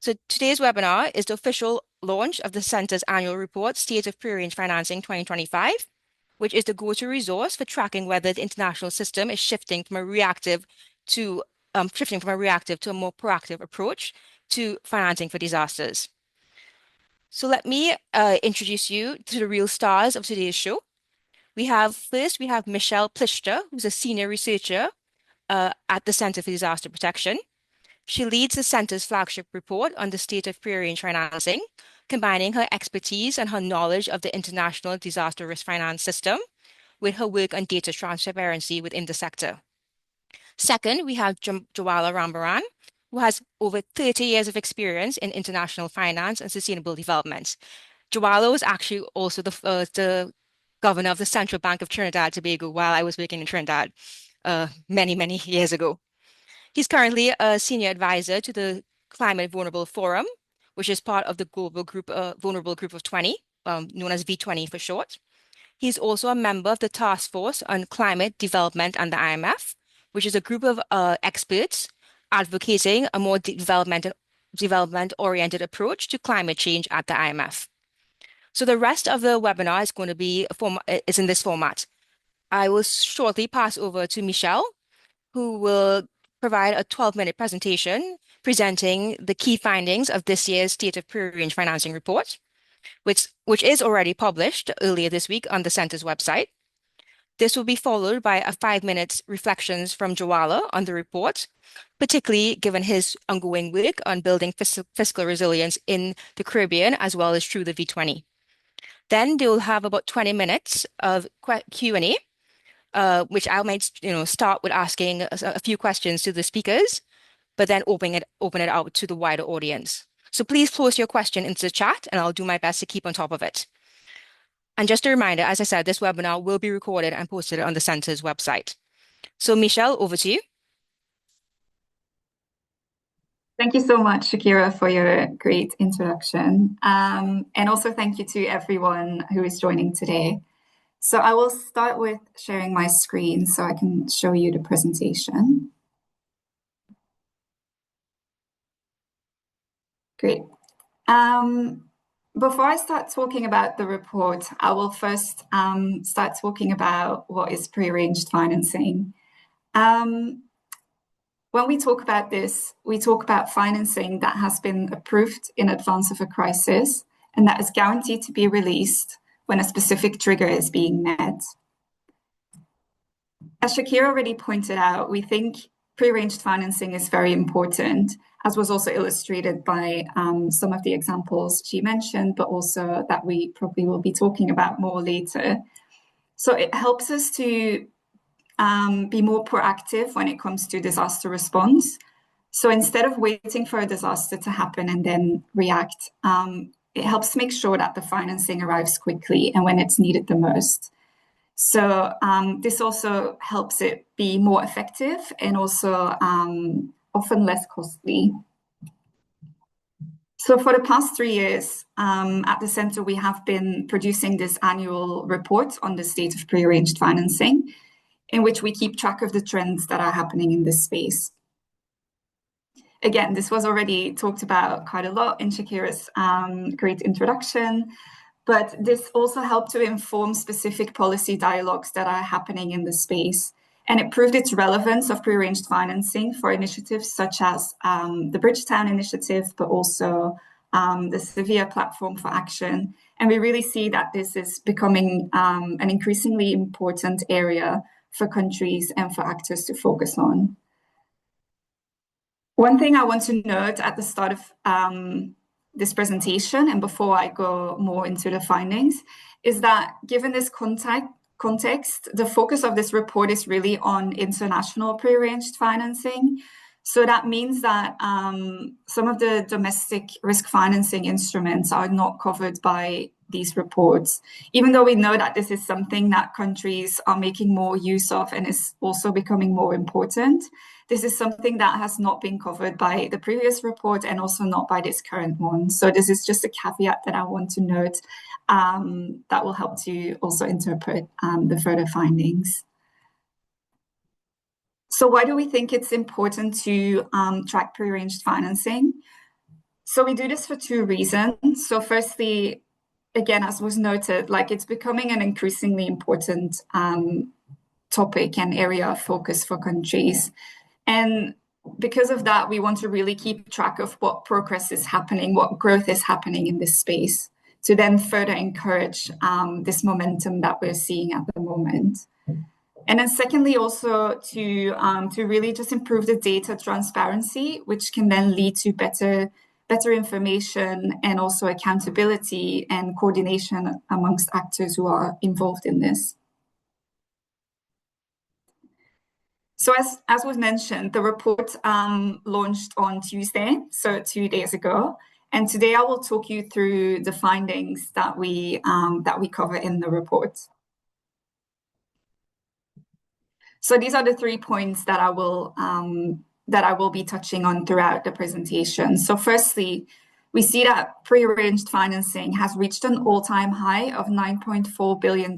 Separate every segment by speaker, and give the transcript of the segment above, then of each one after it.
Speaker 1: So today's webinar is the official launch of the Center's annual report, State of Pre-Arranged Financing 2025, which is the go-to resource for tracking whether the international system is shifting from a reactive to a more proactive approach to financing for disasters. So let me introduce you to the real stars of today's show. First, we have Michelle Plister, who's a senior researcher at the Center for Disaster Protection. She leads the center's flagship report on the state of pre-arranged financing, combining her expertise and her knowledge of the international disaster risk finance system with her work on data transparency within the sector. Second, we have Jawala Rambaran, who has over 30 years of experience in international finance and sustainable development. Jawala was actually also the governor of the Central Bank of Trinidad and Tobago while I was working in Trinidad many, many years ago. He's currently a senior advisor to the Climate Vulnerable Forum, which is part of the global group, Vulnerable Group of 20, known as V20 for short. He's also a member of the Task Force on Climate Development and the IMF, which is a group of experts advocating a more development-oriented approach to climate change at the IMF. So the rest of the webinar is going to be in this format. I will shortly pass over to Michelle, who will provide a 12-minute presentation presenting the key findings of this year's State of Pre-Arranged Financing Report, which is already published earlier this week on the Center's website. This will be followed by a 5-minute reflections from Jawala on the report, particularly given his ongoing work on building fiscal resilience in the Caribbean as well as through the V20. Then they will have about 20 minutes of Q&A, which I might start with asking a few questions to the speakers, but then open it out to the wider audience. So please post your question into the chat and I'll do my best to keep on top of it. And just a reminder, as I said, this webinar will be recorded and posted on the Center's website. So Michelle, over to you.
Speaker 2: Thank you so much, Shakira, for your great introduction. And also thank you to everyone who is joining today. So I will start with sharing my screen so I can show you the presentation. Great. Before I start talking about the report, I will first start talking about what is pre-arranged financing. When we talk about this, we talk about financing that has been approved in advance of a crisis and that is guaranteed to be released when a specific trigger is being met. As Shakira already pointed out, we think pre-arranged financing is very important, as was also illustrated by some of the examples she mentioned, but also that we probably will be talking about more later. So it helps us to be more proactive when it comes to disaster response. So instead of waiting for a disaster to happen and then react, it helps make sure that the financing arrives quickly and when it's needed the most. So this also helps it be more effective and also often less costly. So for the past 3 years at the Center, we have been producing this annual report on the state of pre-arranged financing, in which we keep track of the trends that are happening in this space. Again, this was already talked about quite a lot in Shakira's great introduction, but this also helped to inform specific policy dialogues that are happening in the space. And it proved its relevance of pre-arranged financing for initiatives such as the Bridgetown Initiative, but also the Sevilla Platform for Action. And we really see that this is becoming an increasingly important area for countries and for actors to focus on. One thing I want to note at the start of this presentation, and before I go more into the findings, is that given this context, the focus of this report is really on international pre-arranged financing. So that means that some of the domestic risk financing instruments are not covered by these reports, even though we know that this is something that countries are making more use of and is also becoming more important. This is something that has not been covered by the previous report and also not by this current one. So this is just a caveat that I want to note that will help to also interpret the further findings. So why do we think it's important to track pre-arranged financing? So we do this for two reasons. So firstly, again, as was noted, like it's becoming an increasingly important topic and area of focus for countries. And because of that, we want to really keep track of what progress is happening, what growth is happening in this space, to then further encourage this momentum that we're seeing at the moment. And then secondly, also to really just improve the data transparency, which can then lead to better information and also accountability and coordination amongst actors who are involved in this. So as was mentioned, the report launched on Tuesday, so 2 days ago. And today I will talk you through the findings that we cover in the report. So these are the 3 points that I will be touching on throughout the presentation. So firstly, we see that pre-arranged financing has reached an all-time high of $9.4 billion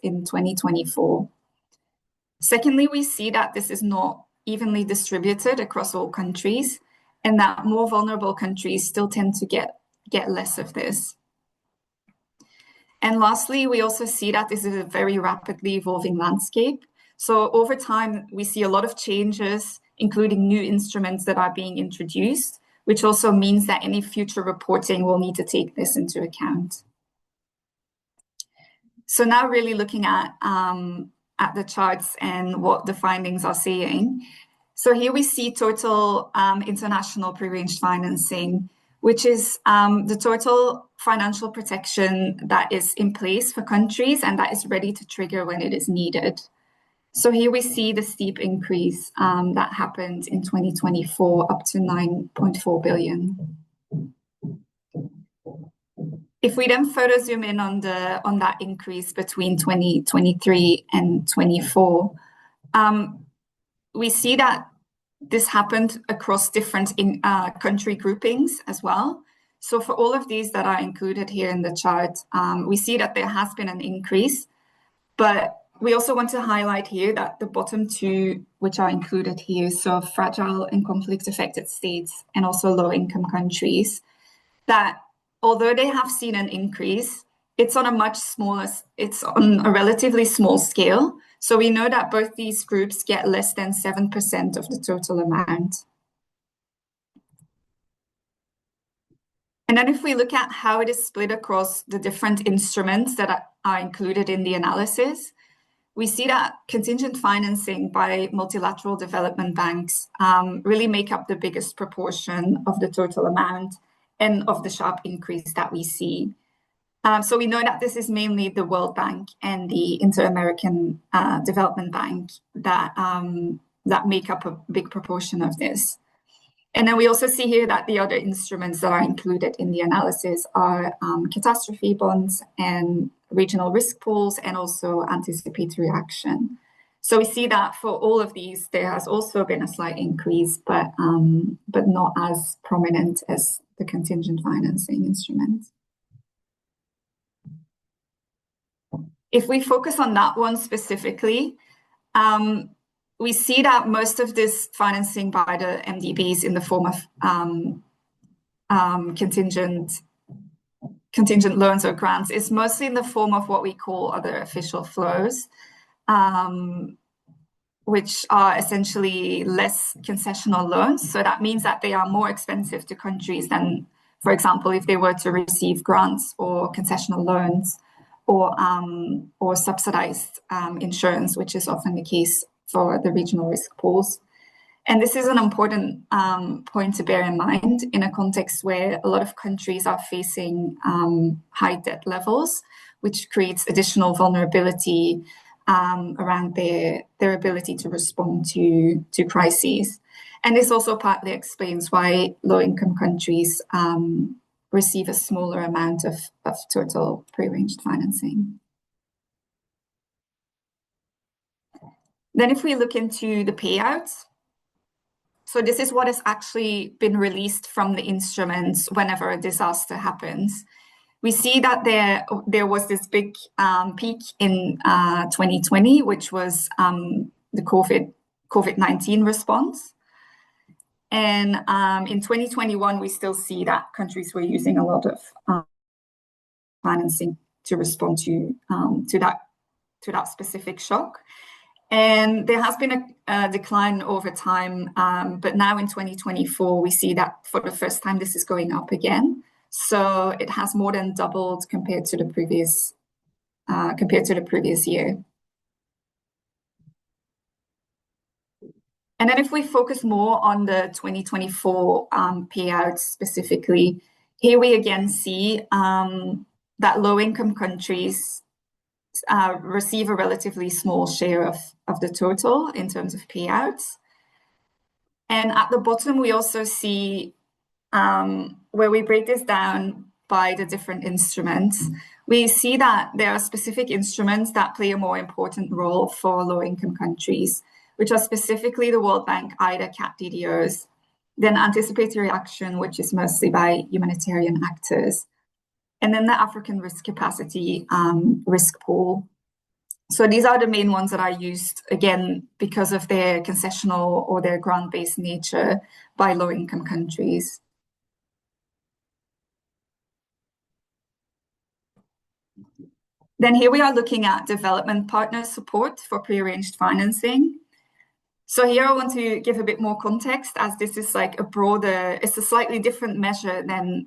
Speaker 2: in 2024. Secondly, we see that this is not evenly distributed across all countries, and that more vulnerable countries still tend to get less of this. And lastly, we also see that this is a very rapidly evolving landscape. So over time, we see a lot of changes, including new instruments that are being introduced, which also means that any future reporting will need to take this into account. So now really looking at the charts and what the findings are saying. So here we see total international pre-arranged financing, which is the total financial protection that is in place for countries and that is ready to trigger when it is needed. So here we see the steep increase that happened in 2024 up to 9.4 billion. If we then further zoom in on that increase between 2023 and 24, we see that this happened across different country groupings as well. So for all of these that are included here in the chart, we see that there has been an increase, but we also want to highlight here that the bottom two, which are included here, so fragile and conflict-affected states and also low-income countries, that although they have seen an increase, it's on a relatively small scale. So we know that both these groups get less than 7% of the total amount. And then if we look at how it is split across the different instruments that are included in the analysis, we see that contingent financing by multilateral development banks really make up the biggest proportion of the total amount and of the sharp increase that we see. So we know that this is mainly the World Bank and the Inter-American Development Bank that make up a big proportion of this. And then we also see here that the other instruments that are included in the analysis are catastrophe bonds and regional risk pools and also anticipatory action. So we see that for all of these, there has also been a slight increase, but not as prominent as the contingent financing instrument. If we focus on that one specifically, we see that most of this financing by the MDBs in the form of contingent loans or grants is mostly in the form of what we call other official flows, which are essentially less concessional loans. So that means that they are more expensive to countries than, for example, if they were to receive grants or concessional loans or subsidized insurance, which is often the case for the regional risk pools. And this is an important point to bear in mind in a context where a lot of countries are facing high debt levels, which creates additional vulnerability around their ability to respond to crises. And this also partly explains why low-income countries receive a smaller amount of total pre-arranged financing. Then if we look into the payouts, so this is what has actually been released from the instruments whenever a disaster happens. We see that there was this big peak in 2020, which was the COVID-19 response. And in 2021, we still see that countries were using a lot of financing to respond to that specific shock. And there has been a decline over time, but now in 2024, we see that for the first time this is going up again. So it has more than doubled compared to the previous year. And then if we focus more on the 2024 payouts specifically, here we again see that low-income countries receive a relatively small share of the total in terms of payouts. And at the bottom, we also see where we break this down by the different instruments. We see that there are specific instruments that play a more important role for low-income countries, which are specifically the World Bank IDA cap DDOs, then anticipatory action, which is mostly by humanitarian actors, and then the African risk capacity risk pool. So these are the main ones that are used, again, because of their concessional or their grant-based nature by low-income countries. Then here we are looking at development partner support for prearranged financing. So here I want to give a bit more context, as this is like it's a slightly different measure than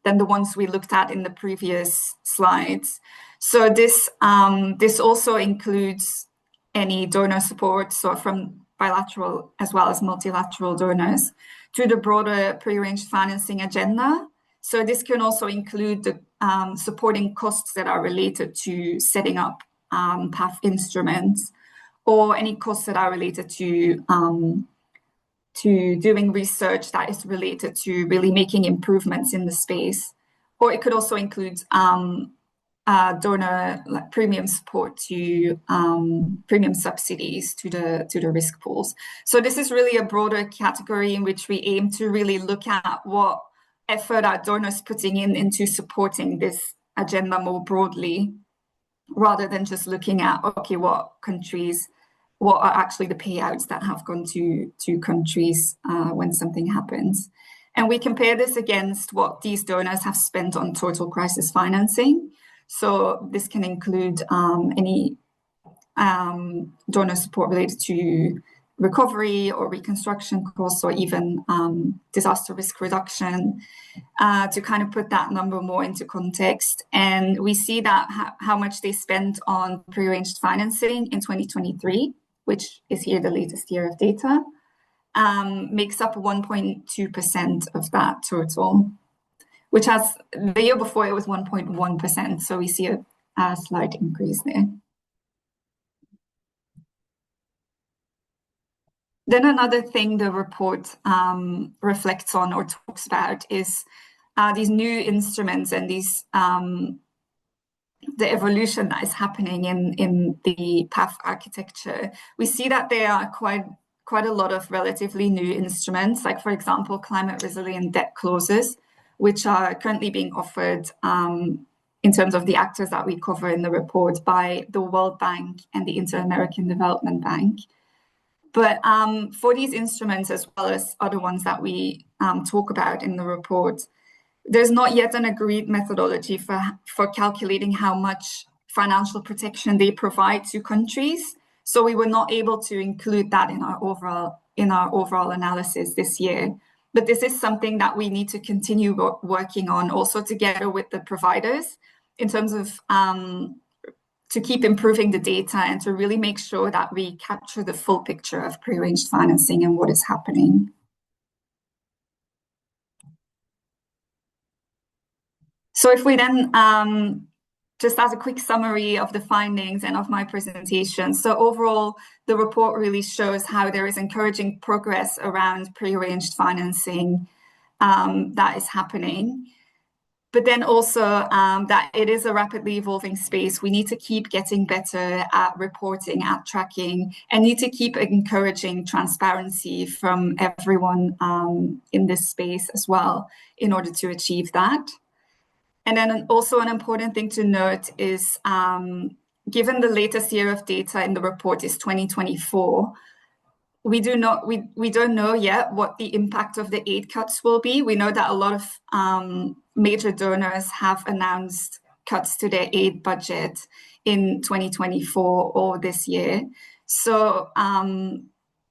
Speaker 2: the ones we looked at in the previous slides. So this also includes any donor support, so from bilateral as well as multilateral donors, to the broader prearranged financing agenda. So this can also include the supporting costs that are related to setting up PAF instruments, or any costs that are related to doing research that is related to really making improvements in the space. Or it could also include donor premium support to premium subsidies to the risk pools. So this is really a broader category in which we aim to really look at what effort are donors putting into supporting this agenda more broadly, rather than just looking at, okay, what are actually the payouts that have gone to countries when something happens. And we compare this against what these donors have spent on total crisis financing. So this can include any donor support related to recovery or reconstruction costs, or even disaster risk reduction, to kind of put that number more into context. And we see that how much they spent on prearranged financing in 2023, which is here the latest year of data, makes up 1.2% of that total, which the year before it was 1.1%. So we see a slight increase there. Then another thing the report reflects on or talks about is these new instruments and these the evolution that is happening in the PAF architecture. We see that there are quite a lot of relatively new instruments, like, for example, climate resilient debt clauses, which are currently being offered in terms of the actors that we cover in the report by the World Bank and the Inter-American Development Bank. But for these instruments, as well as other ones that we talk about in the report, there's not yet an agreed methodology for calculating how much financial protection they provide to countries. So we were not able to include that in our overall analysis this year. But this is something that we need to continue working on, also together with the providers, in terms of to keep improving the data and to really make sure that we capture the full picture of prearranged financing and what is happening. So if we then, just as a quick summary of the findings and of my presentation. So overall, the report really shows how there is encouraging progress around prearranged financing that is happening. But then also that it is a rapidly evolving space. We need to keep getting better at reporting, at tracking, and need to keep encouraging transparency from everyone in this space as well in order to achieve that. And then also an important thing to note is, given the latest year of data in the report is 2024, we don't know yet what the impact of the aid cuts will be. We know that a lot of major donors have announced cuts to their aid budget in 2024 or this year. So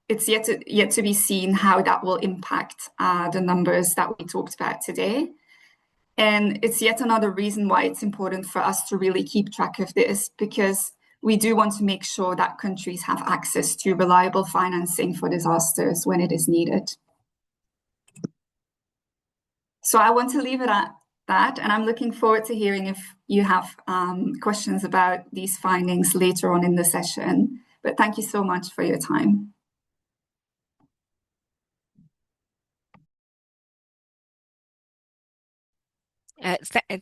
Speaker 2: it's yet to be seen how that will impact the numbers that we talked about today. And it's yet another reason why it's important for us to really keep track of this, because we do want to make sure that countries have access to reliable financing for disasters when it is needed. So I want to leave it at that, and I'm looking forward to hearing if you have questions about these findings later on in the session. But thank you so much for your time.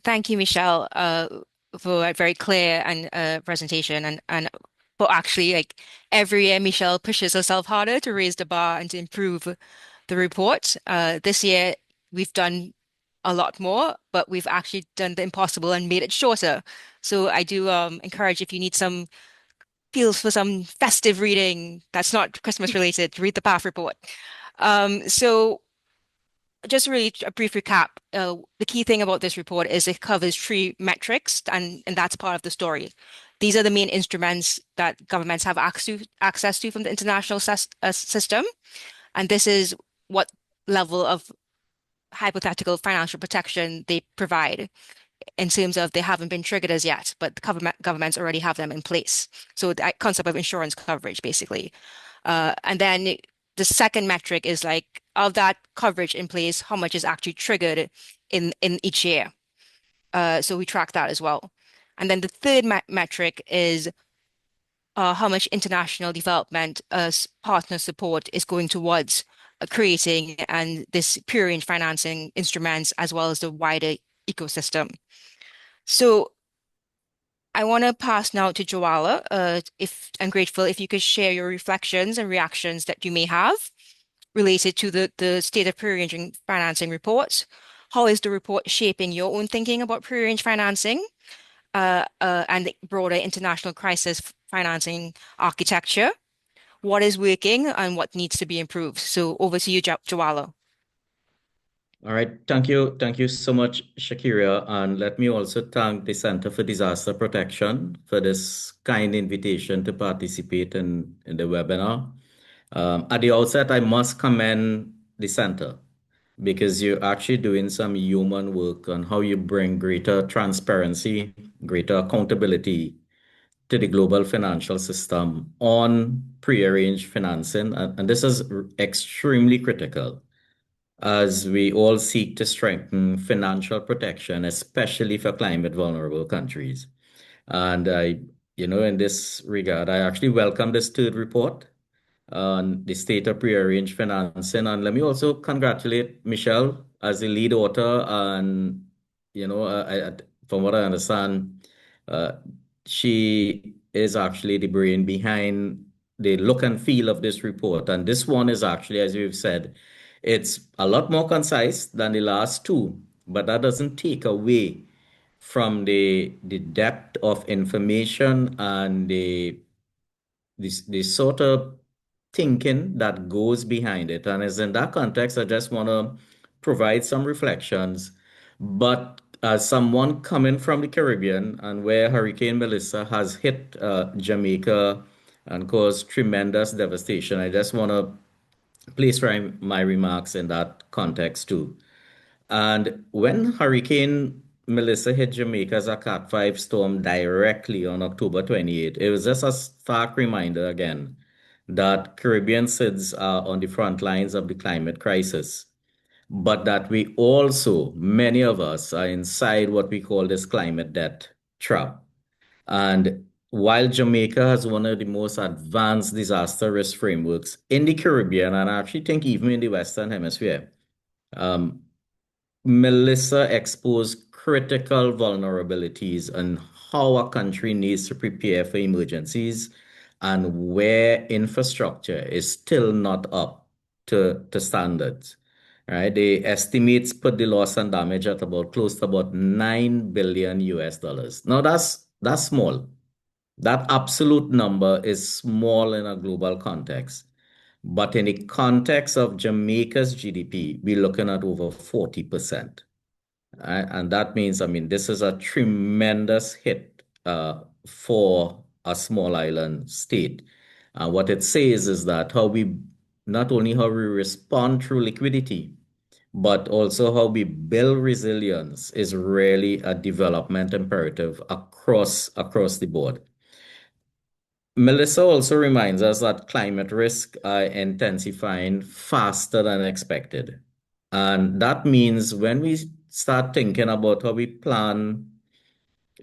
Speaker 1: Thank you, Michelle, for a very clear and presentation, and for actually, like, every year Michelle pushes herself harder to raise the bar and to improve the report. This year we've done a lot more, but we've actually done the impossible and made it shorter. So I do encourage, if you need some feels for some festive reading that's not Christmas related, read the PAF report. So just really a brief recap. The key thing about this report is it covers three metrics, and that's part of the story. These are the main instruments that governments have access to from the international system, and this is what level of hypothetical financial protection they provide, in terms of they haven't been triggered as yet, but the governments already have them in place. So the concept of insurance coverage, basically. And then the second metric is, like, of that coverage in place, how much is actually triggered in each year. So we track that as well. And then the third metric is how much international development partner support is going towards creating and this peer range financing instruments, as well as the wider ecosystem. So I want to pass now to Joala. If I'm grateful if you could share your reflections and reactions that you may have related to the state of pre-arranging financing reports. How is the report shaping your own thinking about pre-arranged financing and the broader international crisis financing architecture? What is working and what needs to be improved? So over to you, Joala.
Speaker 3: All right, thank you. Thank you so much, Shakira. And let me also thank the Center for Disaster Protection for this kind invitation to participate in the webinar. At the outset, I must commend the center, because you're actually doing some human work on how you bring greater transparency, greater accountability to the global financial system on prearranged financing. And this is extremely critical as we all seek to strengthen financial protection, especially for climate vulnerable countries. And in this regard, I actually welcome this third report on the state of prearranged financing. And let me also congratulate Michelle as the lead author. And, from what I understand, she is actually the brain behind the look and feel of this report. And this one is actually, as you've said, it's a lot more concise than the last two, but that doesn't take away from the depth of information and the sort of thinking that goes behind it. And as in that context, I just want to provide some reflections. But as someone coming from the Caribbean, and where Hurricane Melissa has hit Jamaica and caused tremendous devastation, I just want to place my remarks in that context too. And when Hurricane Melissa hit Jamaica as a Cat 5 storm directly on October 28th, it was just a stark reminder again that Caribbean cities are on the front lines of the climate crisis, but that we also, many of us, are inside what we call this climate debt trap. And while Jamaica has one of the most advanced disaster risk frameworks in the Caribbean, and I actually think even in the Western Hemisphere, um, Melissa exposed critical vulnerabilities and how a country needs to prepare for emergencies and where infrastructure is still not up to standards. Right? The estimates put the loss and damage at about close to about 9 billion US dollars. Now that's small. That absolute number is small in a global context. But in the context of Jamaica's GDP, we're looking at over 40%. And that means, I mean, this is a tremendous hit for a small island state. What it says is that not only how we respond through liquidity, but also how we build resilience is really a development imperative across the board. Melissa also reminds us that climate risks are intensifying faster than expected. And that means when we start thinking about how we plan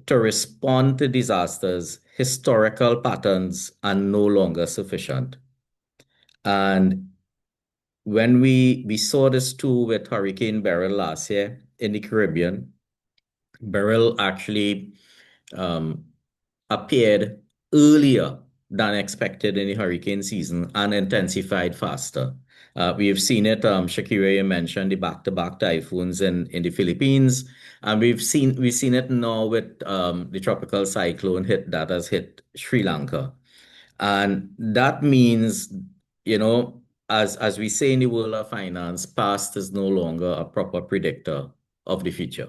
Speaker 3: to respond to disasters, historical patterns are no longer sufficient. And when we saw this too with Hurricane Beryl last year in the Caribbean, Beryl actually um, appeared earlier than expected in the hurricane season and intensified faster. We have seen it, Shakira, you mentioned the back-to-back typhoons in the Philippines, and we've seen it now with the tropical cyclone that has hit Sri Lanka. And that means, as we say in the world of finance, past is no longer a proper predictor of the future.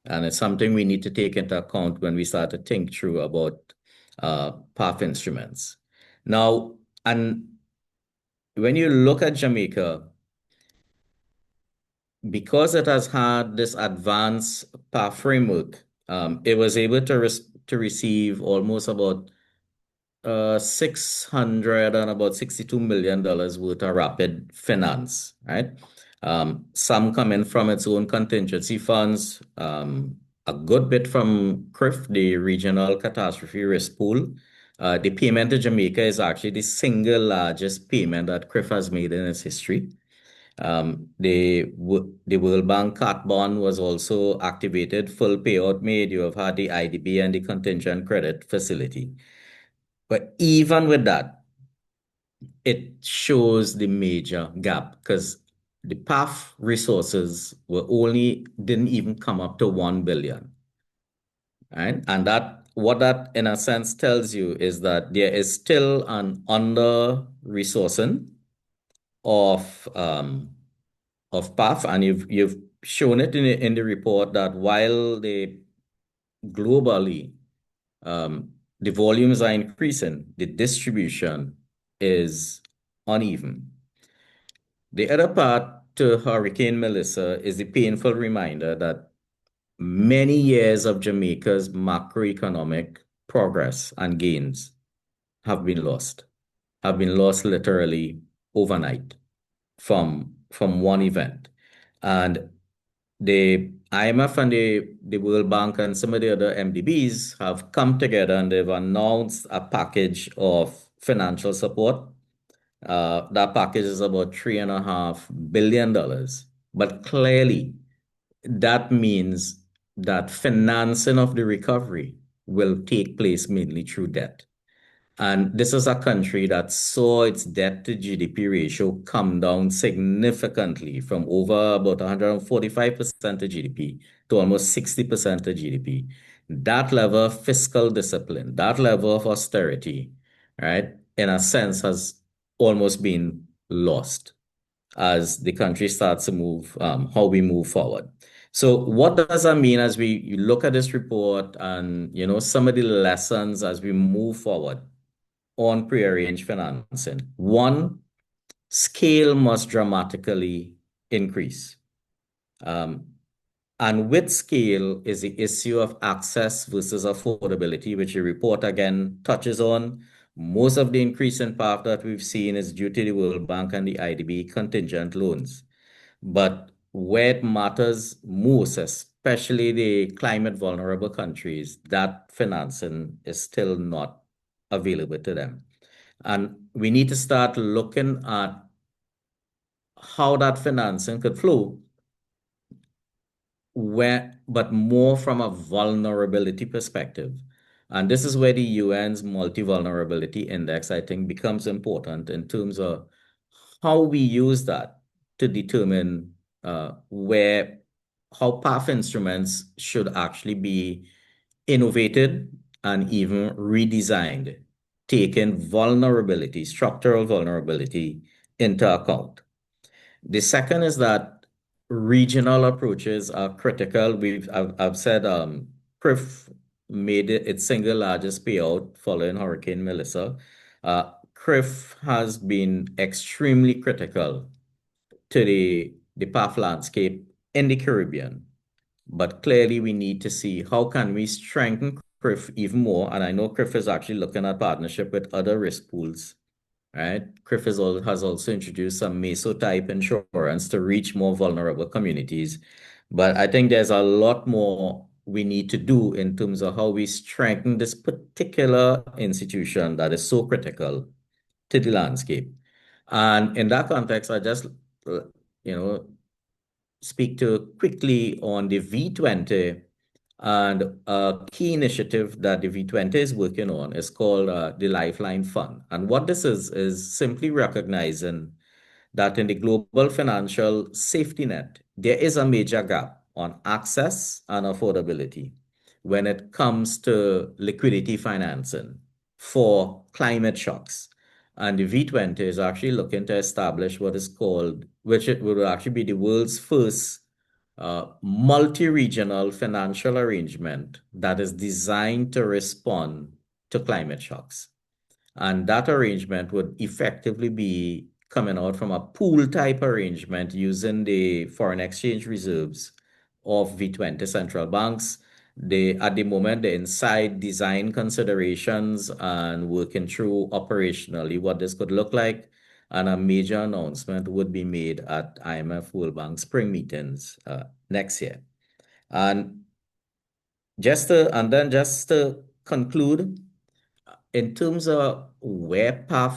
Speaker 3: And it's something we need to take into account when we start to think through about path instruments. Now, and when you look at Jamaica, because it has had this advanced path framework, it was able to receive almost about 600 and about $62 million worth of rapid finance, right? Some coming from its own contingency funds, a good bit from CRIF, the Regional Catastrophe Risk Pool. The payment to Jamaica is actually the single largest payment that CRIF has made in its history. The World Bank cat bond was also activated, full payout made. You have had the IDB and the contingent credit facility. But even with that, it shows the major gap because the PAF resources didn't even come up to 1 billion. Right? And what that in a sense tells you is that there is still an under resourcing of PAF, and you've shown it in the report that while globally the volumes are increasing, the distribution is uneven. The other part to Hurricane Melissa is the painful reminder that many years of Jamaica's macroeconomic progress and gains have been lost literally overnight from one event. And the IMF and the World Bank and some of the other MDBs have come together and they've announced a package of financial support. That package is about $3.5 billion. But clearly, that means that financing of the recovery will take place mainly through debt. And this is a country that saw its debt to GDP ratio come down significantly from over about 145% of GDP to almost 60% of GDP. That level of fiscal discipline, that level of austerity, right, in a sense has almost been lost as the country starts to move, how we move forward. So what does that mean as we look at this report and, some of the lessons as we move forward on prearranged financing? One, scale must dramatically increase. And with scale is the issue of access versus affordability, which the report again touches on. Most of the increase in PAF that we've seen is due to the World Bank and the IDB contingent loans. But where it matters most, especially the climate vulnerable countries, that financing is still not available to them. And we need to start looking at how that financing could flow, but more from a vulnerability perspective. And this is where the UN's multi-vulnerability index, I think, becomes important in terms of how we use that to determine how PAF instruments should actually be innovated and even redesigned, taking structural vulnerability into account. The second is that regional approaches are critical. I've said CRIF made it its single largest payout following Hurricane Melissa. CRIF has been extremely critical to the PAF landscape in the Caribbean. But clearly we need to see how can we strengthen CRIF even more. And I know CRIF is actually looking at partnership with other risk pools, right? CRIF has also introduced some meso-type insurance to reach more vulnerable communities. But I think there's a lot more we need to do in terms of how we strengthen this particular institution that is so critical to the landscape. And in that context, I just, you know, speak to quickly on the V20, and a key initiative that the V20 is working on is called the Lifeline Fund. And what this is simply recognizing that in the global financial safety net, there is a major gap on access and affordability when it comes to liquidity financing for climate shocks. And the V20 is actually looking to establish what is called, which it will actually be the world's first multi-regional financial arrangement that is designed to respond to climate shocks. And that arrangement would effectively be coming out from a pool type arrangement using the foreign exchange reserves of V20 central banks. At the moment, they're inside design considerations and working through operationally what this could look like. And a major announcement would be made at IMF World Bank spring meetings next year. And just to conclude, in terms of where PAF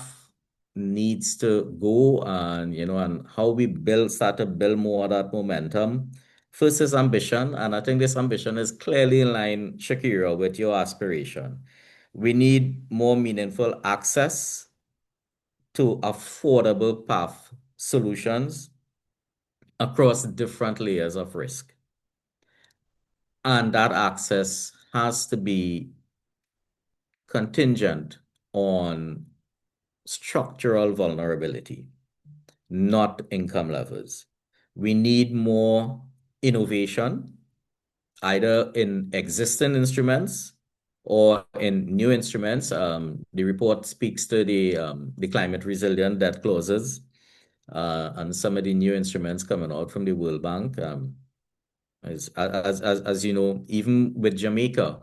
Speaker 3: needs to go and and how we start to build more of that momentum. First is ambition, and I think this ambition is clearly in line, Shakira, with your aspiration. We need more meaningful access to affordable PAF solutions across different layers of risk. And that access has to be contingent on structural vulnerability, not income levels. We need more innovation, either in existing instruments or in new instruments. The report speaks to the climate resilient debt clauses and some of the new instruments coming out from the World Bank. As you know, even with Jamaica,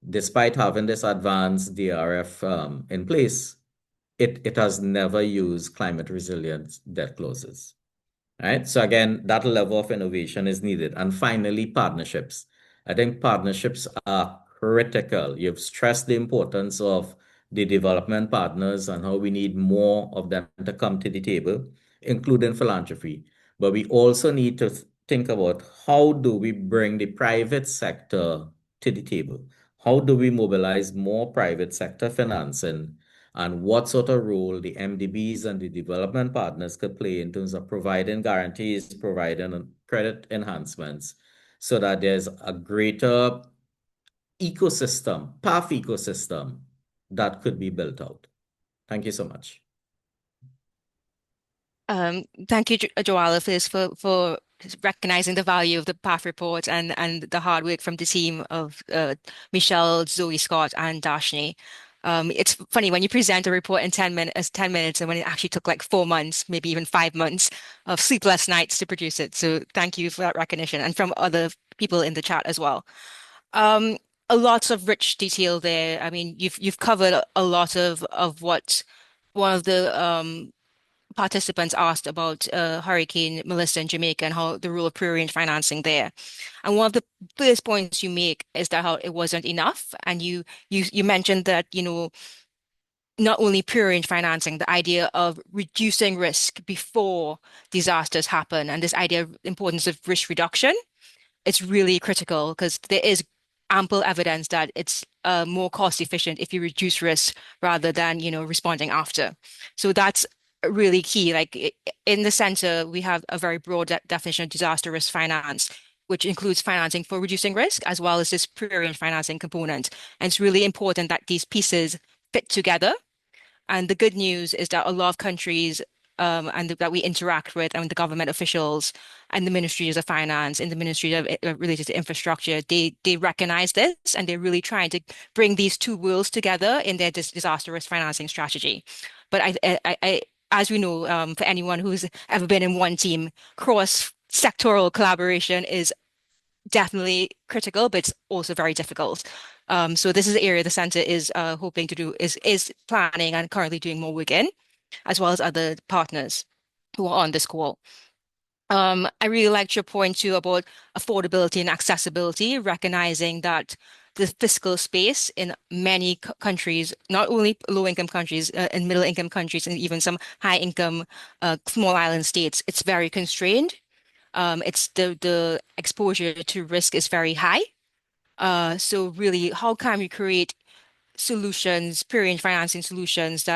Speaker 3: despite having this advanced DRF in place, it has never used climate resilience debt clauses. Right? So again, that level of innovation is needed. And finally, partnerships. I think partnerships are critical. You've stressed the importance of the development partners and how we need more of them to come to the table, including philanthropy. But we also need to think about how do we bring the private sector to the table? How do we mobilize more private sector financing? And what sort of role the MDBs and the development partners could play in terms of providing guarantees, providing credit enhancements, so that there's a greater ecosystem, PAF ecosystem, that could be built out. Thank you so much.
Speaker 1: Thank you, Joala, for this, for recognizing the value of the PAF report and the hard work from the team of Michelle, Zoe Scott, and Dashni. It's funny when you present a report in 10 minutes, and when it actually took like 4 months, maybe even 5 months of sleepless nights to produce it. So thank you for that recognition, and from other people in the chat as well. Um, a lot of rich detail there. I mean, you've covered a lot of what one of the participants asked about Hurricane Melissa in Jamaica and how the role of pre-arranged financing there. And one of the first points you make is that how it wasn't enough. And you mentioned that, not only pre-arranged financing, the idea of reducing risk before disasters happen, and this idea of importance of risk reduction, it's really critical because there is ample evidence that it's more cost efficient if you reduce risk rather than, responding after. So that's really key. Like in the center, we have a very broad definition of disaster risk finance, which includes financing for reducing risk as well as this pre-arranged financing component. And it's really important that these pieces fit together. And the good news is that a lot of countries and that we interact with, and the government officials and the ministries of finance and the ministry of related to infrastructure, they recognize this and they're really trying to bring these two worlds together in their disaster risk financing strategy. But as we know, for anyone who's ever been in one team, cross-sectoral collaboration is definitely critical, but it's also very difficult. So this is the area the center is hoping to do is planning and currently doing more work in, as well as other partners who are on this call. I really liked your point too about affordability and accessibility, recognizing that the fiscal space in many countries, not only low-income countries, and middle-income countries, and even some high-income small island states, it's very constrained. It's the exposure to risk is very high. So really, how can we create solutions, period financing solutions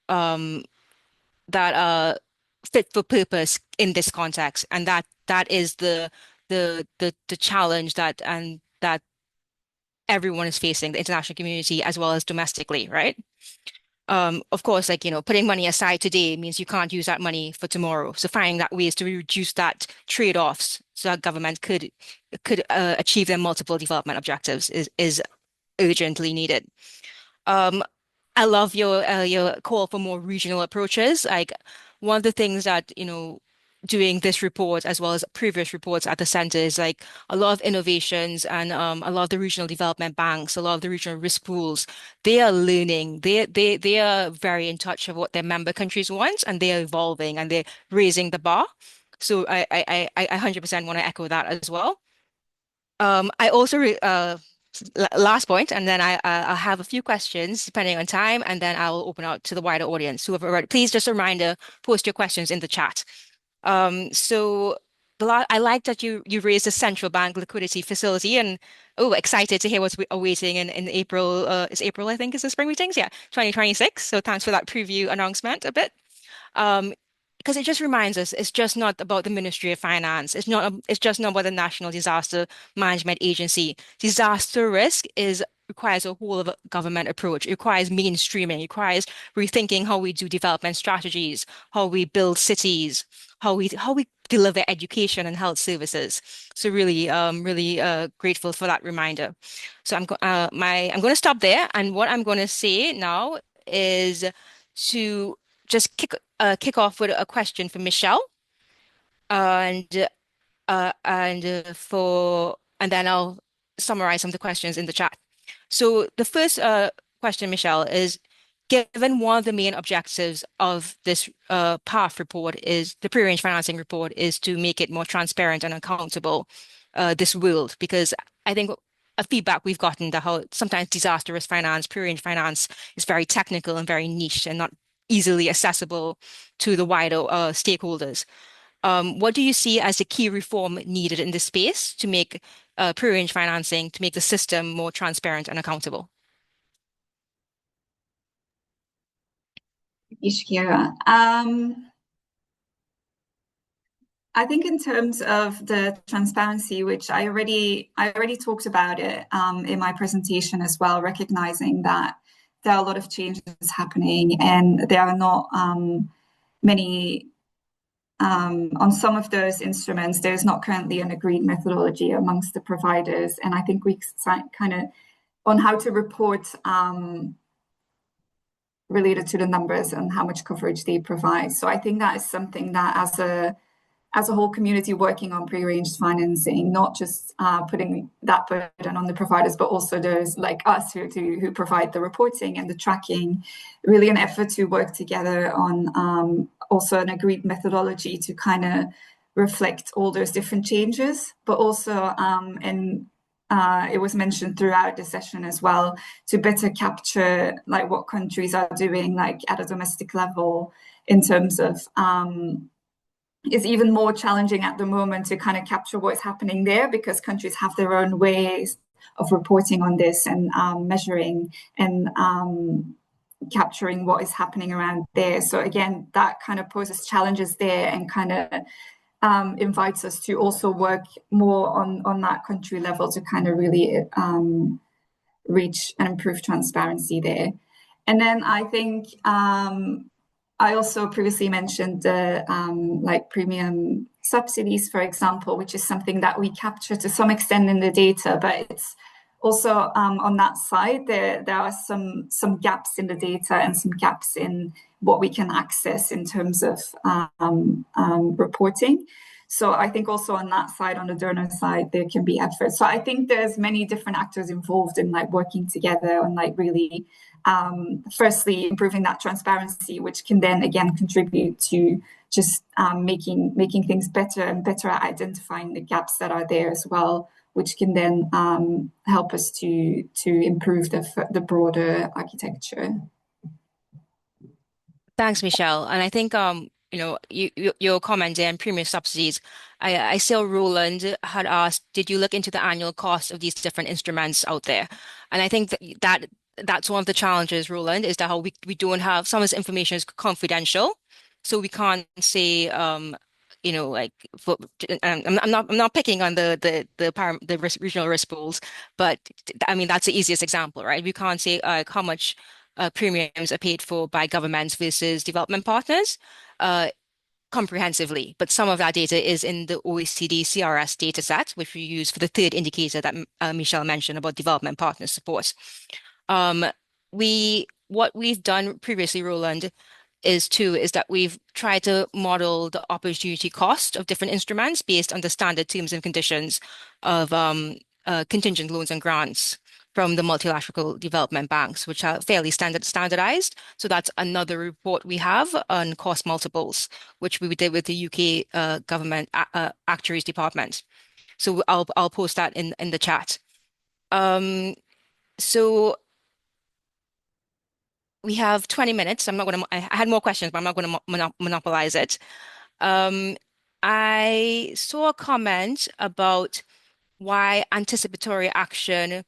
Speaker 1: um, that are fit for purpose in this context? And that is the challenge that everyone is facing, the international community as well as domestically, right? Of course, like, putting money aside today means you can't use that money for tomorrow. So finding that ways to reduce that trade-offs so that government could achieve their multiple development objectives is urgently needed. Um, I love your call for more regional approaches. Like one of the things that, doing this report as well as previous reports at the center is like a lot of innovations and a lot of the regional development banks, a lot of the regional risk pools, they are learning. They are very in touch of what their member countries want and they are evolving and they're raising the bar. So I 100% want to echo that as well. I also last point, and then I'll have a few questions depending on time, and then I'll open out to the wider audience. Whoever already, please just a reminder, post your questions in the chat. So I like that you raised the central bank liquidity facility, and excited to hear what's awaiting in April. It's April, I think, is the spring meetings. Yeah, 2026. So thanks for that preview announcement a bit. Um, because it just reminds us it's just not about the Ministry of Finance. It's just not about the National Disaster Management Agency. Disaster risk is requires a whole of a government approach. It requires mainstreaming. It requires rethinking how we do development strategies, how we build cities, how we deliver education and health services. So really grateful for that reminder. So I'm going to stop there, and what I'm going to say now is to just kick off with a question for Michelle, and and then I'll summarize some of the questions in the chat. So the first question, Michelle, is given one of the main objectives of this PATH report is the pre-arranged financing report is to make it more transparent and accountable, this world, because I think a feedback we've gotten that how sometimes disaster risk finance, pre-arranged finance is very technical and very niche and not easily accessible to the wider stakeholders. What do you see as the key reform needed in this space to make pre-arranged financing, to make the system more transparent and accountable?
Speaker 2: Ishkira. I think in terms of the transparency, which I already talked about it in my presentation as well, recognizing that there are a lot of changes happening and there are not many on some of those instruments. There's not currently an agreed methodology amongst the providers, and I think we kind of on how to report related to the numbers and how much coverage they provide. So I think that is something that as a whole community working on pre-arranged financing, not just putting that burden on the providers, but also those like us who provide the reporting and the tracking, really an effort to work together on also an agreed methodology to kind of reflect all those different changes, but also it was mentioned throughout the session as well, to better capture like what countries are doing like at a domestic level in terms of it's even more challenging at the moment to kind of capture what's happening there because countries have their own ways of reporting on this and measuring and capturing what is happening around there. So again, that kind of poses challenges there and kind of invites us to also work more on that country level to kind of really reach and improve transparency there. And then I think I also previously mentioned the like premium subsidies, for example, which is something that we capture to some extent in the data, but it's also on that side there are some gaps in the data and some gaps in what we can access in terms of reporting. So I think also on that side, on the donor side, there can be efforts. So I think there's many different actors involved in like working together and like really firstly improving that transparency, which can then again contribute to just making things better and better at identifying the gaps that are there as well, which can then help us to improve the broader architecture.
Speaker 1: Thanks, Michelle. And I think your comment there on premium subsidies. I saw Roland had asked, did you look into the annual cost of these different instruments out there? And I think that's one of the challenges, Roland, is that how we don't have some of this information is confidential, so we can't say like I'm not picking on the regional risk pools, but I mean that's the easiest example, right? We can't say how much premiums are paid for by governments versus development partners comprehensively. But some of that data is in the OECD CRS data set, which we use for the third indicator that Michelle mentioned about development partner support. Um, what we've done previously, Roland, is that we've tried to model the opportunity cost of different instruments based on the standard terms and conditions of contingent loans and grants from the multilateral development banks, which are fairly standardized. So that's another report we have on cost multiples, which we did with the UK government actuaries department. So I'll post that in the chat. So we have 20 minutes. I had more questions, but I'm not going to monopolize it. I saw a comment about why anticipatory action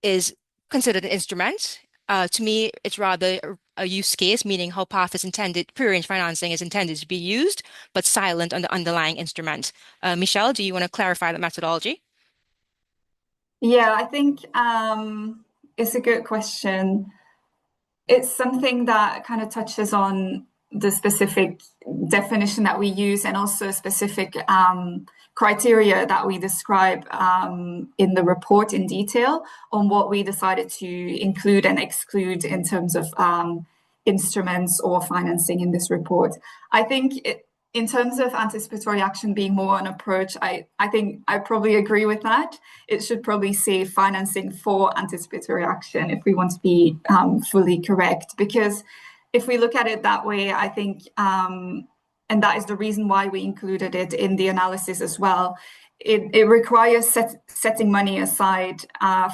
Speaker 1: is considered an instrument. To me, it's rather a use case, meaning how PAF is intended, pre-arranged financing is intended to be used, but silent on the underlying instrument. Michelle, do you want to clarify the methodology?
Speaker 2: Yeah, I think it's a good question. It's something that kind of touches on the specific definition that we use and also specific criteria that we describe in the report in detail on what we decided to include and exclude in terms of instruments or financing in this report. I think in terms of anticipatory action being more an approach, I think I probably agree with that. It should probably say financing for anticipatory action if we want to be fully correct. Because if we look at it that way, I think, and that is the reason why we included it in the analysis as well, it requires setting money aside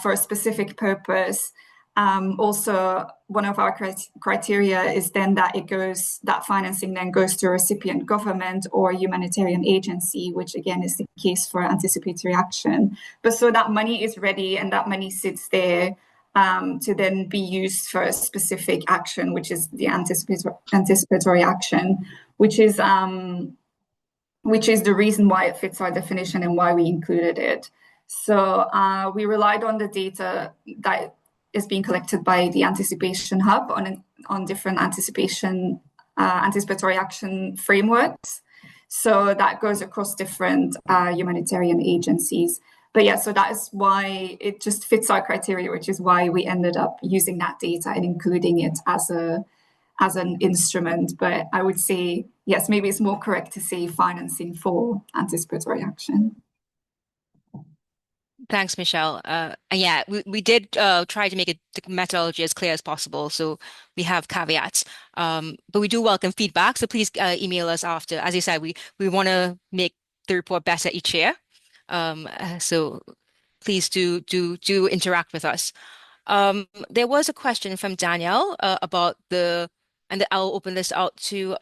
Speaker 2: for a specific purpose. Also, one of our criteria is then that that financing then goes to a recipient government or humanitarian agency, which again is the case for anticipatory action. But so that money is ready and that money sits there to then be used for a specific action, which is the anticipatory action, which is the reason why it fits our definition and why we included it. So we relied on the data that is being collected by the Anticipation Hub on different anticipatory action frameworks. So that goes across different humanitarian agencies. But yeah, so that is why it just fits our criteria, which is why we ended up using that data and including it as an instrument. But I would say, yes, maybe it's more correct to say financing for anticipatory action.
Speaker 1: Thanks, Michelle. Yeah, we did try to make the methodology as clear as possible, so we have caveats. But we do welcome feedback, so please email us after. As you said, we want to make the report better each year. So please do interact with us. There was a question from Danielle about and I'll open this out to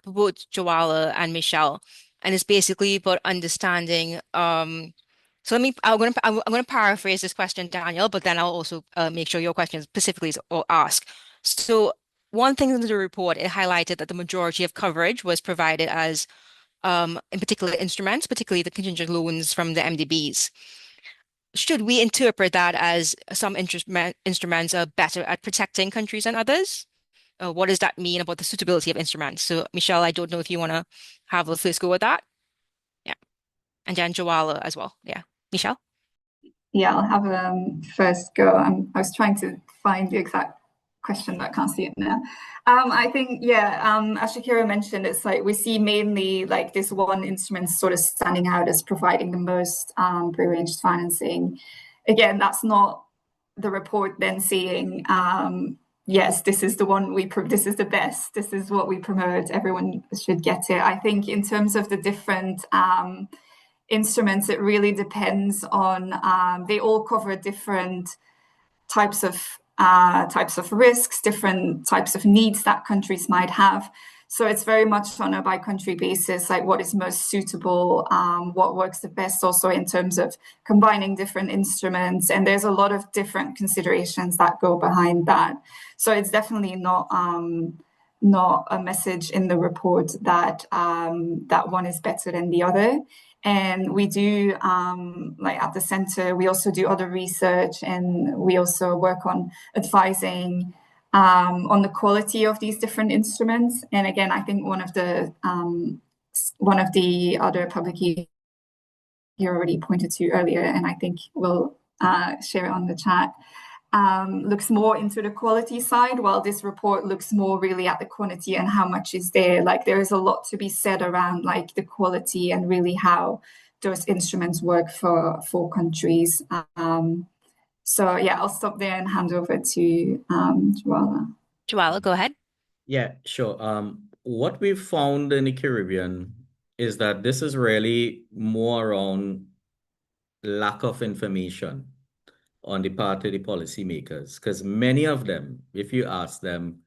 Speaker 1: both Joala and Michelle, and it's basically about understanding. So I'm gonna paraphrase this question, Daniel, but then I'll also make sure your question specifically is asked. So one thing in the report, it highlighted that the majority of coverage was provided as in particular instruments, particularly the contingent loans from the MDBs. Should we interpret that as some instruments are better at protecting countries than others? what does that mean about the suitability of instruments? So, Michelle, I don't know if you want to have the first go with that. Yeah. And then Joala as well. Yeah. Michelle?
Speaker 2: Yeah, I'll have first go. I was trying to find the exact question, but I can't see it now. I think, yeah, as Shakira mentioned, it's like we see mainly like this one instrument sort of standing out as providing the most prearranged financing. Again, that's not the report then saying, yes, this is the one this is the best, this is what we promote, everyone should get it. I think in terms of the different instruments, it really depends on, they all cover different types of risks, different types of needs that countries might have. So it's very much on a by country basis, like what is most suitable, what works the best also in terms of combining different instruments. And there's a lot of different considerations that go behind that. So it's definitely not a message in the report that that one is better than the other. And we do, like at the center, we also do other research, and we also work on advising on the quality of these different instruments. And again, I think one of the other publications you already pointed to earlier, and I think we'll share it on the chat, looks more into the quality side, while this report looks more really at the quantity and how much is there. Like there is a lot to be said around like the quality and really how those instruments work for countries. So yeah, I'll stop there and hand over to Joala.
Speaker 1: Joala, go ahead.
Speaker 3: Yeah, sure. What we've found in the Caribbean is that this is really more around lack of information on the part of the policymakers, because many of them, if you ask them,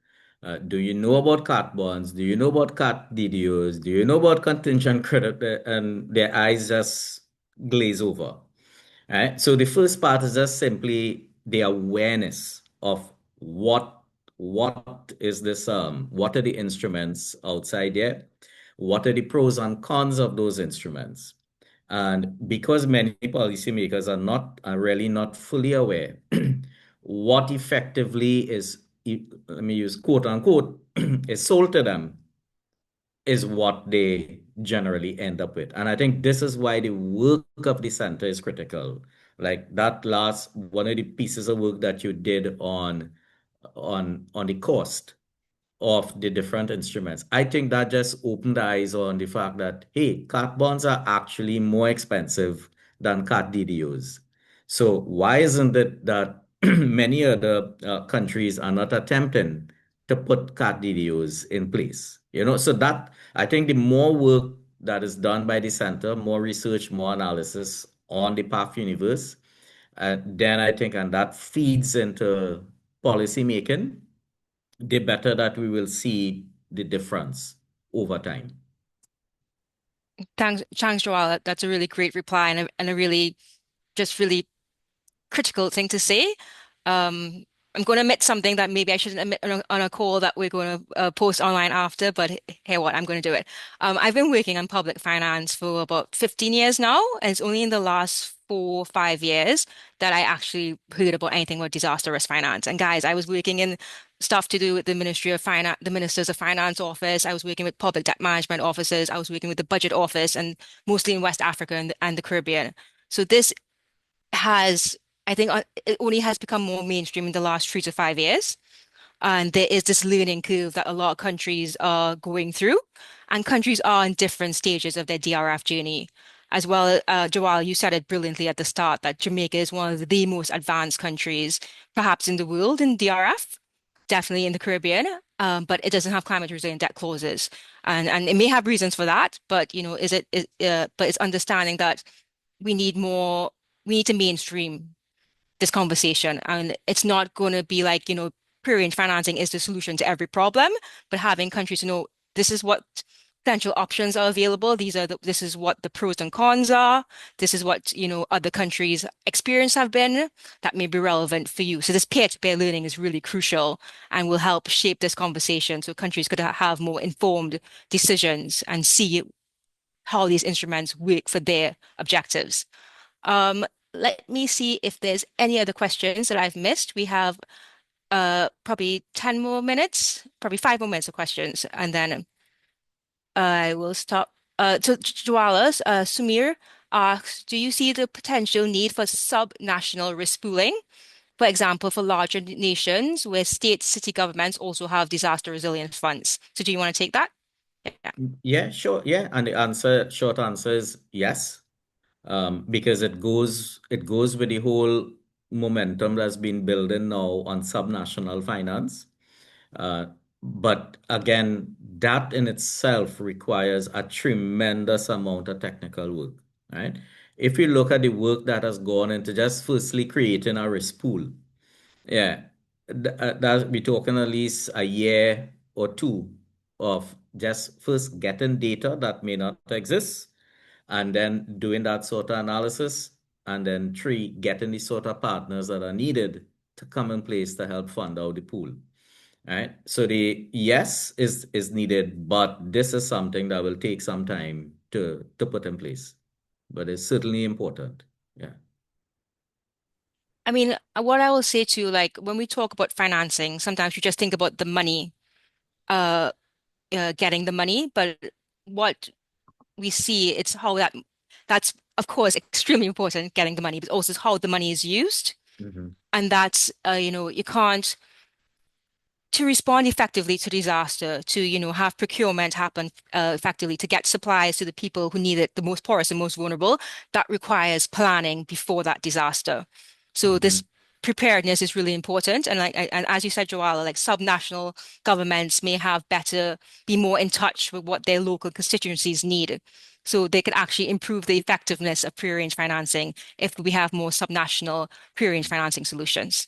Speaker 3: do you know about cat bonds? Do you know about cat DDOs? Do you know about contingent credit? And their eyes just glaze over. Right? So the first part is just simply the awareness of what is this what are the instruments outside there? What are the pros and cons of those instruments? And because many policymakers are really not fully aware what effectively is, let me use quote unquote, is sold to them, is what they generally end up with. And I think this is why the work of the center is critical. Like that last one of the pieces of work that you did on the cost of the different instruments. I think that just opened the eyes on the fact that, hey, cat bonds are actually more expensive than cat DDOs. So why isn't it that many other countries are not attempting to put cat DDOs in place? So that I think the more work that is done by the center, more research, more analysis on the PAF universe, then I think, and that feeds into policy making, the better that we will see the difference over time.
Speaker 1: Thanks, Joala. That's a really great reply and a really critical thing to say. I'm going to admit something that maybe I shouldn't admit on a call that we're going to post online after, but hey, what, I'm going to do it. I've been working on public finance for about 15 years now, and it's only in the last 4 or 5 years that I actually heard about anything about disaster risk finance. And guys, I was working in stuff to do with the Ministry of Finance, the Ministers of Finance office. I was working with public debt management offices. I was working with the budget office, and mostly in West Africa and the Caribbean. So this has, I think, it only has become more mainstream in the last 3 to 5 years. And there is this learning curve that a lot of countries are going through, and countries are in different stages of their DRF journey. As well, Joelle, you said it brilliantly at the start that Jamaica is one of the most advanced countries, perhaps in the world in DRF, definitely in the Caribbean, but it doesn't have climate resilient debt clauses, and it may have reasons for that. But but it's understanding that we need more, we need to mainstream this conversation. And it's not going to be like, pre-arranged financing is the solution to every problem, but having countries know this is what potential options are available. This is what the pros and cons are. This is what, other countries' experience have been that may be relevant for you. So this peer-to-peer learning is really crucial and will help shape this conversation so countries could have more informed decisions and see how these instruments work for their objectives. Let me see if there's any other questions that I've missed. We have probably 10 more minutes, probably 5 more minutes of questions, and then I will stop. So, Jwala, Sumir asks, do you see the potential need for sub-national risk pooling? For example, for larger nations where state, city governments also have disaster resilience funds. So, do you want to take that? Yeah.
Speaker 3: Yeah, sure. Yeah, and the short answer is yes. Because it goes with the whole momentum that's been building now on subnational finance. Uh, but again, that in itself requires a tremendous amount of technical work, right? If you look at the work that has gone into just firstly creating a risk pool, yeah, that we're talking at least a year or two of just first getting data that may not exist and then doing that sort of analysis, and then three, getting the sort of partners that are needed to come in place to help fund out the pool. Right. So the yes is needed, but this is something that will take some time to put in place. But it's certainly important. Yeah.
Speaker 1: I mean, what I will say too, like when we talk about financing, sometimes you just think about the money, uh, getting the money, but what we see, it's how that's of course extremely important, getting the money, but also how the money is used.
Speaker 3: Hmm.
Speaker 1: And that's, you can't to respond effectively to disaster, to, have procurement happen effectively, to get supplies to the people who need it, the most poorest and most vulnerable, that requires planning before that disaster. So
Speaker 3: Hmm.
Speaker 1: this preparedness is really important. And and as you said, Joala, like subnational governments may be more in touch with what their local constituencies need. So they could actually improve the effectiveness of pre-arranged financing if we have more subnational pre-arranged financing solutions.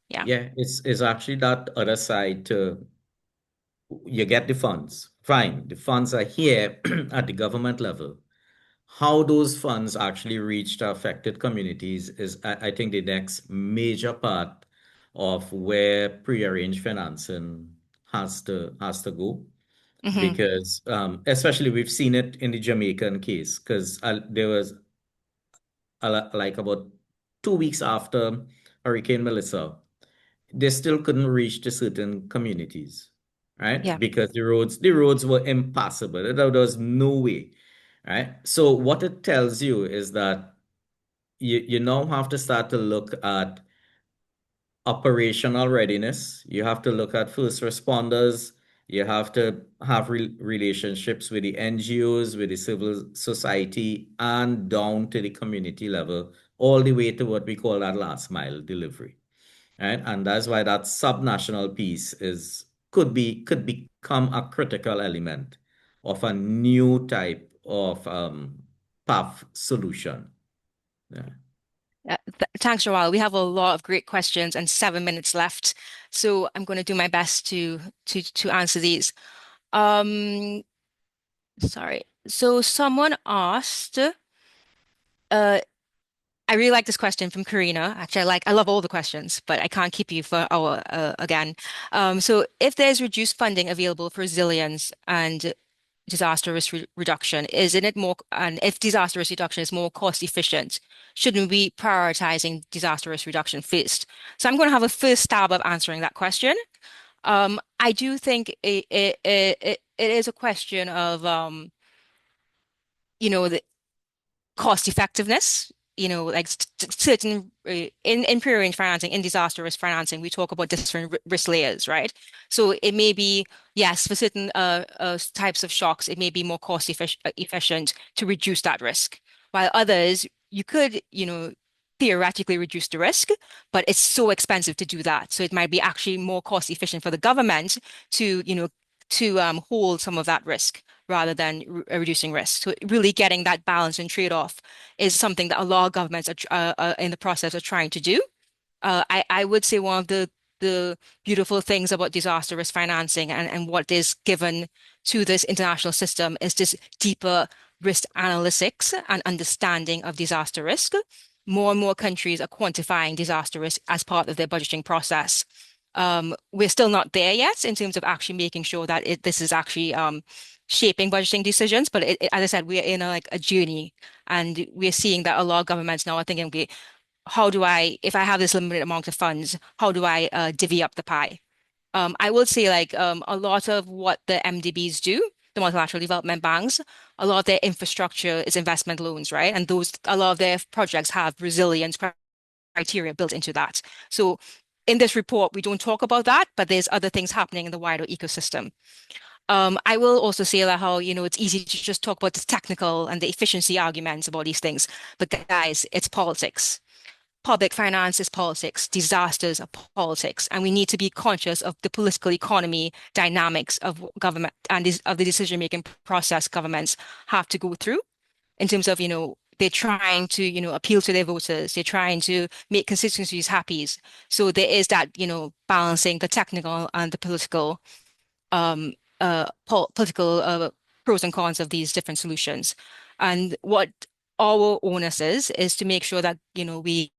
Speaker 1: Yeah.
Speaker 3: Yeah, it's actually that other side to you get the funds. Fine, the funds are here at the government level. How those funds actually reach the affected communities is, I think, the next major part of where prearranged financing has to go.
Speaker 1: Hmm.
Speaker 3: Because especially we've seen it in the Jamaican case, because there was like about 2 weeks after Hurricane Melissa, they still couldn't reach to certain communities, right?
Speaker 1: Yeah.
Speaker 3: Because the roads were impassable. There was no way, right? So what it tells you is that you now have to start to look at operational readiness. You have to look at first responders. You have to have relationships with the NGOs, with the civil society, and down to the community level, all the way to what we call that last mile delivery. Right? And that's why that subnational piece could become a critical element of a new type of path solution. Yeah.
Speaker 1: Th Thanks, Joelle. We have a lot of great questions and 7 minutes left, so I'm going to do my best to answer these. Um, Sorry. So someone asked, I really like this question from Karina. Actually, I love all the questions, but I can't keep you for hour again. So if there's reduced funding available for resilience and disaster risk reduction, isn't it more, and if disaster risk reduction is more cost efficient, shouldn't we be prioritizing disaster risk reduction first? So I'm going to have a first stab of answering that question. I do think it is a question of, the cost effectiveness. Like certain in pre-arranged financing, in disaster risk financing, we talk about different risk layers, right? So it may be, yes, for certain types of shocks, it may be more efficient to reduce that risk, while others you could, theoretically reduce the risk, but it's so expensive to do that. So it might be actually more cost efficient for the government to, hold some of that risk rather than reducing risk. So really getting that balance and trade-off is something that a lot of governments are in the process of trying to do. I would say one of the beautiful things about disaster risk financing and what is given to this international system is this deeper risk analytics and understanding of disaster risk. More and more countries are quantifying disaster risk as part of their budgeting process. We're still not there yet in terms of actually making sure that this is actually shaping budgeting decisions. But as I said, we're in like a journey, and we're seeing that a lot of governments now are thinking, okay, how do I, if I have this limited amount of funds, how do I divvy up the pie? I would say like a lot of what the MDBs do, the multilateral development banks, a lot of their infrastructure is investment loans, right? And those a lot of their projects have resilience criteria built into that. So in this report, we don't talk about that, but there's other things happening in the wider ecosystem. I will also say that how, it's easy to just talk about the technical and the efficiency arguments about these things. But guys, it's politics. Public finance is politics. Disasters are politics. And we need to be conscious of the political economy dynamics of government and of the decision-making process governments have to go through in terms of, they're trying to, appeal to their voters. They're trying to make constituencies happy. So there is that, balancing the technical and the political um, political pros and cons of these different solutions. And what our onus is to make sure that, we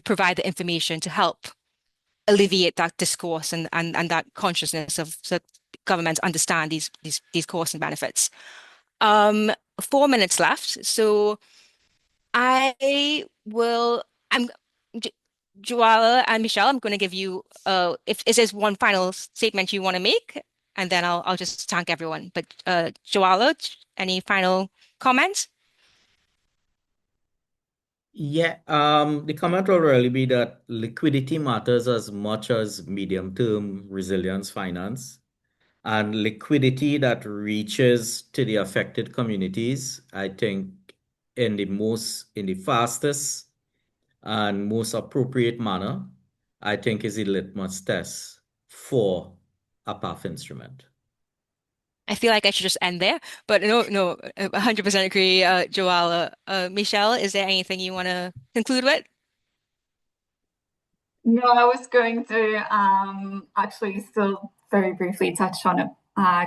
Speaker 1: provide the information to help alleviate that discourse and that consciousness of so that governments understand these costs and benefits. 4 minutes left. So I will, I'm, J Joala and Michelle, I'm going to give you, if is there one final statement you want to make, and then I'll just thank everyone. But Joala, any final comments?
Speaker 3: Yeah, the comment will really be that liquidity matters as much as medium-term resilience finance. And liquidity that reaches to the affected communities, I think in the fastest and most appropriate manner, I think is the litmus test for a PAF instrument.
Speaker 1: I feel like I should just end there, but no, 100% agree, Joala. Michelle, is there anything you want to conclude with?
Speaker 2: No, I was going to actually still very briefly touch on a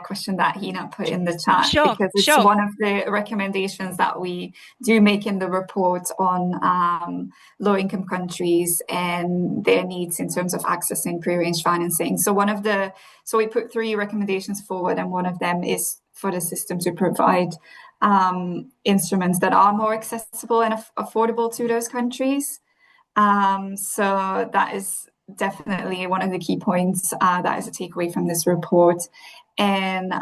Speaker 2: question that Hina put in the chat
Speaker 1: Sure,
Speaker 2: because it's
Speaker 1: sure.
Speaker 2: one of the recommendations that we do make in the report on low-income countries and their needs in terms of accessing pre-arranged financing. So we put three recommendations forward, and one of them is for the system to provide instruments that are more accessible and affordable to those countries. So that is definitely one of the key points that is a takeaway from this report. And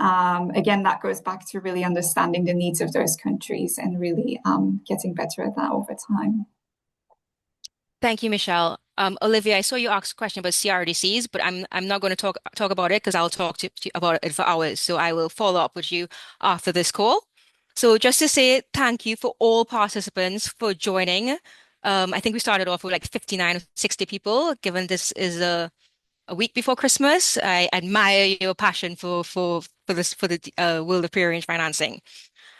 Speaker 2: again, that goes back to really understanding the needs of those countries and really getting better at that over time.
Speaker 1: Thank you, Michelle. Olivia, I saw you ask a question about CRDCs, but I'm not going to talk about it because I'll talk to about it for hours. So I will follow up with you after this call. So just to say thank you for all participants for joining. I think we started off with like 59 or 60 people, given this is a week before Christmas. I admire your passion for this for the world of pre-arranged financing.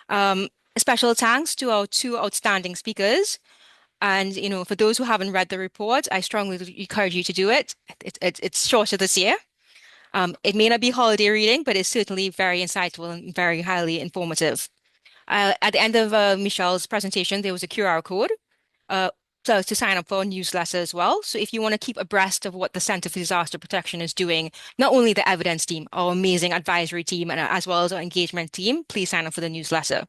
Speaker 1: A special thanks to our two outstanding speakers. And for those who haven't read the report, I strongly encourage you to do it. It's shorter this year. It may not be holiday reading, but it's certainly very insightful and very highly informative. At the end of Michelle's presentation, there was a QR code so to sign up for a newsletter as well. So if you want to keep abreast of what the Center for Disaster Protection is doing, not only the evidence team, our amazing advisory team, and as well as our engagement team, please sign up for the newsletter.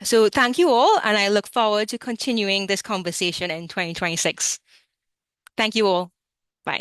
Speaker 1: So thank you all, and I look forward to continuing this conversation in 2026. Thank you all.